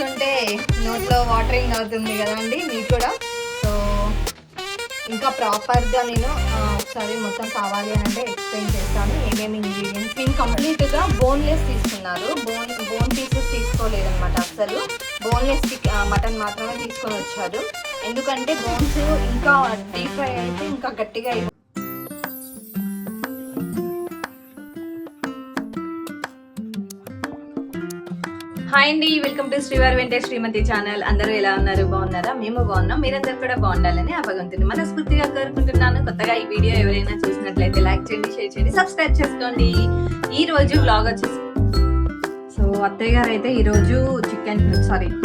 చూస్తుంటే నోట్లో వాటరింగ్ అవుతుంది కదండి మీకు కూడా. సో ఇంకా ప్రాపర్గా నేను ఒకసారి మొత్తం కావాలి అని అంటే ఎక్స్ప్లెయిన్ చేస్తాను ఏమేమి ఇంగ్రీడియంట్స్. నేను కంప్లీట్గా బోన్లెస్ తీసుకున్నారు, బోన్ పీసెస్ తీసుకోలేదన్నమాట అసలు. బోన్లెస్ మటన్ మాత్రమే తీసుకొని వచ్చారు. ఎందుకంటే బోన్స్ ఇంకా డీప్ ఫ్రై అయితే ఇంకా గట్టిగా అయిపోతుంది. హాయ్ అండి, వెల్కమ్ టు శ్రీవారి వెంటే శ్రీమతి ఛానల్. అందరూ ఎలా ఉన్నారు? బాగున్నారా? మేము బాగున్నాం. మీరందరూ కూడా బాగుండాలని ఆ భగవంతుని మనస్ఫూర్తిగా కోరుకుంటున్నాను. కొత్తగా ఈ వీడియో ఎవరైనా చూసినట్లయితే లైక్ చేయండి, షేర్ చేయండి, సబ్స్క్రైబ్ చేసుకోండి. ఈ రోజు వ్లాగ్ వచ్చేసి సో అత్తయ్య గారు అయితే ఈరోజు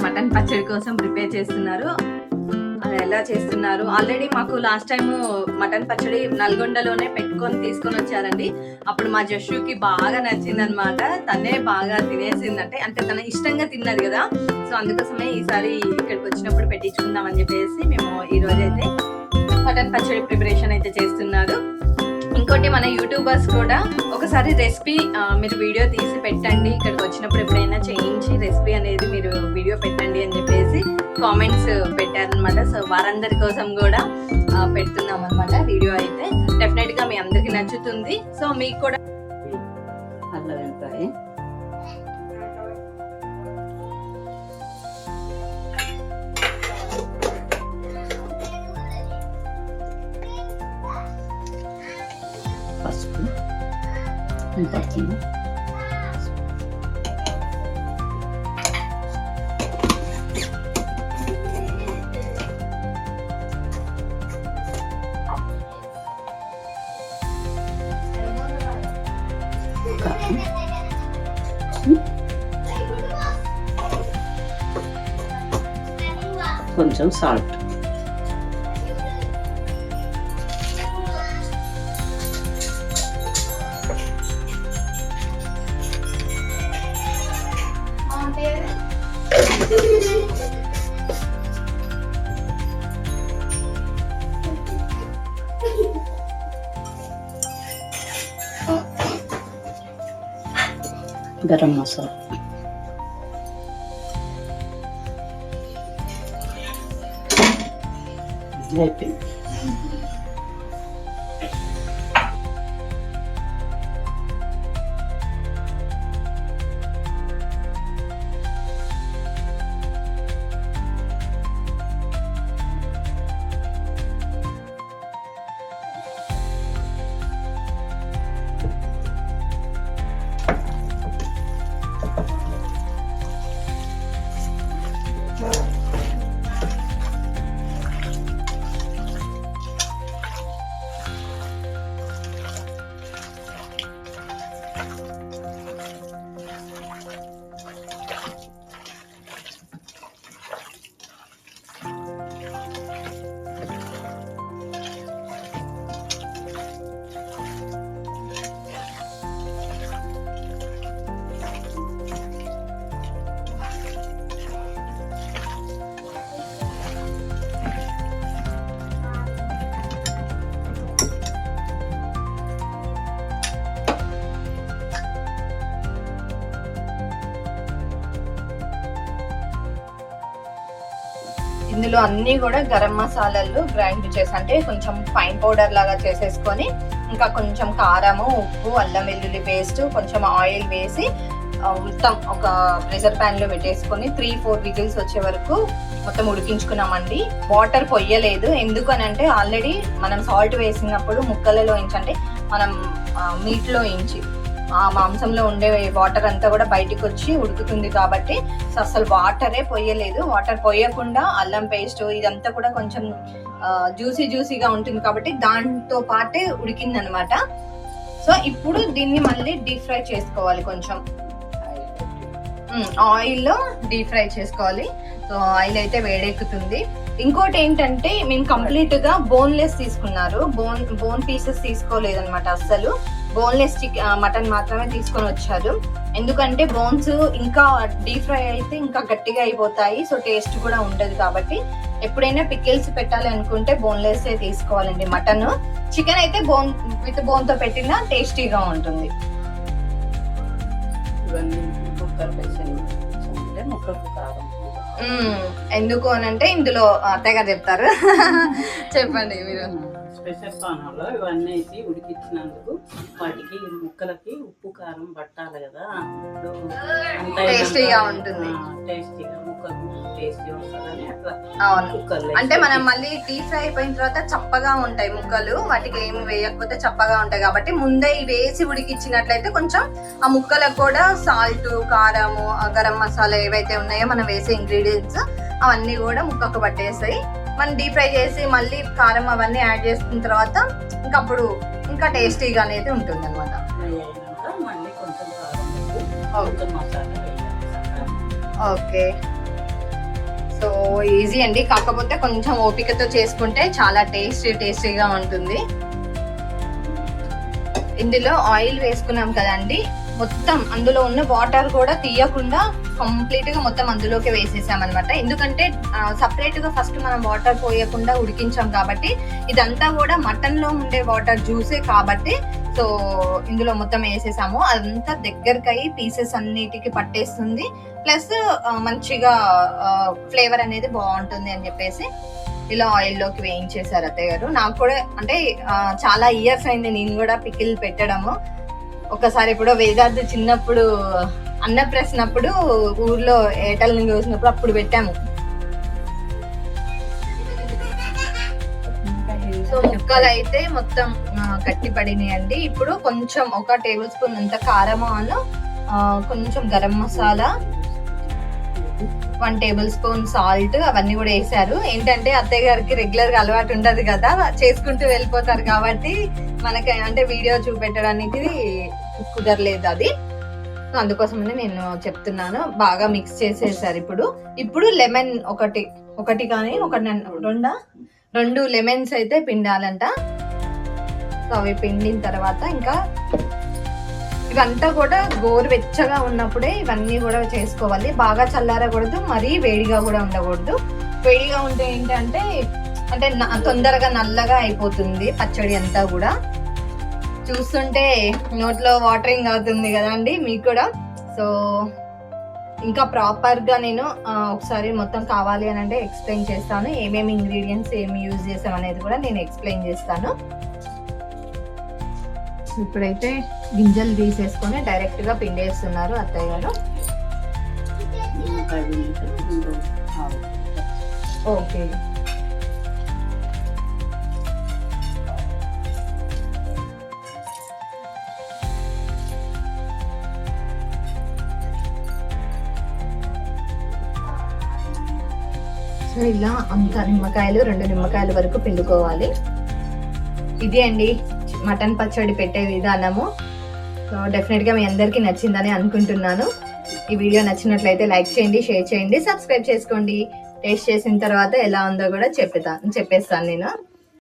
మటన్ పచ్చడి కోసం ప్రిపేర్ చేస్తున్నారు. అది ఎలా చేస్తున్నారు, ఆల్రెడీ మాకు లాస్ట్ టైం మటన్ పచ్చడి నల్గొండలోనే పెట్టుకొని తీసుకొని వచ్చారండి. అప్పుడు మా జస్సుకి బాగా నచ్చింది అనమాట. తనే బాగా తినేసిందంటే, అంటే తన ఇష్టంగా తిన్నది కదా. సో అందుకోసమే ఈసారి ఇక్కడికి వచ్చినప్పుడు పెట్టించుకుందాం అని చెప్పేసి మేము ఈ రోజు అయితే మటన్ పచ్చడి ప్రిపరేషన్ అయితే చేస్తున్నారు. ఇంకోటి మన యూట్యూబర్స్ కూడా ఒకసారి రెసిపీ మీరు వీడియో తీసి పెట్టండి, ఇక్కడికి వచ్చినప్పుడు ఎప్పుడైనా చేయించి రెసిపీ అనేది మీరు వీడియో పెట్టండి అని చెప్పేసి కామెంట్స్ పెట్టారనమాట. సో వారందరి కోసం కూడా పెడుతున్నాం అనమాట వీడియో అయితే. డెఫినెట్గా మీ అందరికి నచ్చుతుంది. సో మీకు కూడా పసుపు కొంచెం సాల్ట్, గరం మసాలా, అయిపోయింది. ఇందులో అన్ని కూడా గరం మసాలాలు గ్రైండ్ చేసి, అంటే కొంచెం ఫైన్ పౌడర్ లాగా చేసేసుకొని, ఇంకా కొంచెం కారము, ఉప్పు, అల్లం వెల్లుల్లి పేస్ట్, కొంచెం ఆయిల్ వేసి మొత్తం ఒక ప్రెషర్ ప్యాన్ లో పెట్టేసుకొని 3-4 విజిల్స్ వచ్చే వరకు మొత్తం ఉడికించుకున్నామండి. వాటర్ పొయ్యలేదు. ఎందుకనంటే ఆల్రెడీ మనం సాల్ట్ వేసినప్పుడు ముక్కలలో అంటే మనం మీట్ లో ఆ మాంసంలో ఉండే వాటర్ అంతా కూడా బయటకు వచ్చి ఉడుకుతుంది కాబట్టి అసలు వాటరే పొయ్యలేదు. వాటర్ పొయ్యకుండా అల్లం పేస్ట్ ఇదంతా కూడా కొంచెం జ్యూసీగా ఉంటుంది కాబట్టి దాంతో పాటే ఉడికింది అనమాట. సో ఇప్పుడు దీన్ని మళ్ళీ డీప్ ఫ్రై చేసుకోవాలి. కొంచెం ఆయిల్లో డీప్ ఫ్రై చేసుకోవాలి. సో ఆయిల్ అయితే వేడెక్కుతుంది. ఇంకోటి ఏంటంటే మేము కంప్లీట్ గా బోన్లెస్ తీసుకున్నారు, బోన్ పీసెస్ తీసుకోలేదన్నమాట అస్సలు. బోన్లెస్ మటన్ మాత్రమే తీసుకొని వచ్చారు. ఎందుకంటే బోన్స్ ఇంకా డీప్ ఫ్రై అయితే ఇంకా గట్టిగా అయిపోతాయి. సో టేస్ట్ కూడా ఉండదు కాబట్టి ఎప్పుడైనా పికిల్స్ పెట్టాలి అనుకుంటే బోన్లెస్ తీసుకోవాలండి మటన్. చికెన్ అయితే విత్ బోన్ తో పెట్టినా టేస్టీగా ఉంటుంది. ఇవన్నీ కుక్కర్ వేసాను, ముక్కకు కారం ఎందుకు అని అంటే ఇందులో అత్తయ్య గారు చెప్తారు. చెప్పండి మీరు. స్పెషల్ పానంలో ఇవన్నీ వేసి ఉడికించినందుకు వాటికి ముక్కలకి ఉప్పు కారం పట్టాలి కదా, అప్పుడు అంత టేస్టీగా ఉంటుంది. టేస్టీగా ముక్కలు టేస్టీ వస్తుందని అట్లా. అవును, కుక్కర్లో అంటే మనం మళ్ళీ డీప్ ఫ్రై అయిపోయిన తర్వాత చప్పగా ఉంటాయి ముక్కలు, వాటికి ఏమి వేయకపోతే చప్పగా ఉంటాయి కాబట్టి ముందే వేసి ఉడికిచ్చినట్లయితే కొంచెం ఆ ముక్కలకు కూడా సాల్ట్, కారము, గరం మసాలా ఏవైతే ఉన్నాయో మనం వేసే ఇంగ్రీడియంట్స్ అవన్నీ కూడా ముక్కకు పట్టేస్తాయి. మనం డీప్ ఫ్రై చేసి మళ్ళీ కారం అవన్నీ యాడ్ చేసుకున్న తర్వాత ఇంకా అప్పుడు ఇంకా టేస్టీగా అనేది ఉంటుంది అనమాట. మళ్ళీ కొంచెం కారం, మసాలా ఓకే, సో ఈజీ అండి, కాకపోతే కొంచెం ఓపికతో చేసుకుంటే చాలా టేస్టీగా ఉంటుంది. ఇందులో ఆయిల్ వేసుకున్నాం కదండి, మొత్తం అందులో ఉన్న వాటర్ కూడా తీయకుండా కంప్లీట్ గా మొత్తం అందులోకి వేసేసాం అనమాట. ఎందుకంటే సపరేట్ గా ఫస్ట్ మనం వాటర్ పోయకుండా ఉడికించాం కాబట్టి ఇదంతా కూడా మటన్ లో ఉండే వాటర్ జ్యూసే కాబట్టి సో ఇందులో మొత్తం వేసేసాము. అదంతా దగ్గరికి అయ్యి పీసెస్ అన్నిటికి పట్టేస్తుంది, ప్లస్ మంచిగా ఫ్లేవర్ అనేది బాగుంటుంది అని చెప్పేసి ఇలా ఆయిల్ లోకి వేయించేసారు అత్తయ్య గారు. నాకు కూడా అంటే చాలా ఇయర్స్ అయింది నేను కూడా పికిల్ పెట్టడము. ఒకసారి ఇప్పుడు వేదార్థ చిన్నప్పుడు అన్నప్రసన్నప్పుడు ఊర్లో ఏటల్ని చూసినప్పుడు అప్పుడు పెట్టాము. సో ముక్కలు అయితే మొత్తం గట్టి పడినాయండి. ఇప్పుడు కొంచెం 1 టేబుల్ స్పూన్ అంత కారము, కొంచెం garam masala, 1 table spoon salt అవన్నీ కూడా వేసారు. ఏంటంటే అత్తయ్య గారికి రెగ్యులర్ గా అలవాటు ఉండదు కదా, చేసుకుంటూ వెళ్ళిపోతారు కాబట్టి మనకి అంటే వీడియో చూపెట్టడానికి కుదరలేదు అది, అందుకోసమని నేను చెప్తున్నాను. బాగా మిక్స్ చేసేసారు. ఇప్పుడు లెమన్ ఒకటి కానీ 2 లెమన్స్ అయితే పిండాలంట. సో అవి పిండిన తర్వాత ఇంకా ఇవంతా కూడా గోరువెచ్చగా ఉన్నప్పుడే ఇవన్నీ కూడా చేసుకోవాలి. బాగా చల్లారకూడదు, మరీ వేడిగా కూడా ఉండకూడదు. వేడిగా ఉంటే ఏంటంటే అంటే తొందరగా నల్లగా అయిపోతుంది పచ్చడి అంతా కూడా. చూస్తుంటే నోట్లో వాటరింగ్ అవుతుంది కదండి మీకు కూడా. సో ఇంకా ప్రాపర్ గా నేను ఒకసారి మొత్తం కావాలి అని అంటే ఎక్స్ప్లెయిన్ చేస్తాను. ఏమేమి ఇంగ్రీడియంట్స్ ఏమి యూజ్ చేసాం అనేది కూడా నేను ఎక్స్ప్లెయిన్ చేస్తాను. ఇప్పుడైతే గింజలు తీసేసుకొని డైరెక్ట్ గా పిండేస్తున్నారు అత్తయ్య గారు. ఓకే, సో ఇలా అంత నిమ్మకాయలు 2 నిమ్మకాయల వరకు పిండుకోవాలి. ఇది అండి మటన్ పచ్చడి పెట్టే విధానము. సో డెఫినెట్ గా మీ అందరికీ నచ్చిందని అనుకుంటున్నాను. ఈ వీడియో నచ్చినట్లయితే లైక్ చేయండి, షేర్ చేయండి, సబ్స్క్రైబ్ చేసుకోండి. టేస్ట్ చేసిన తర్వాత ఎలా ఉందో కూడా చెప్పేస్తాను నేను.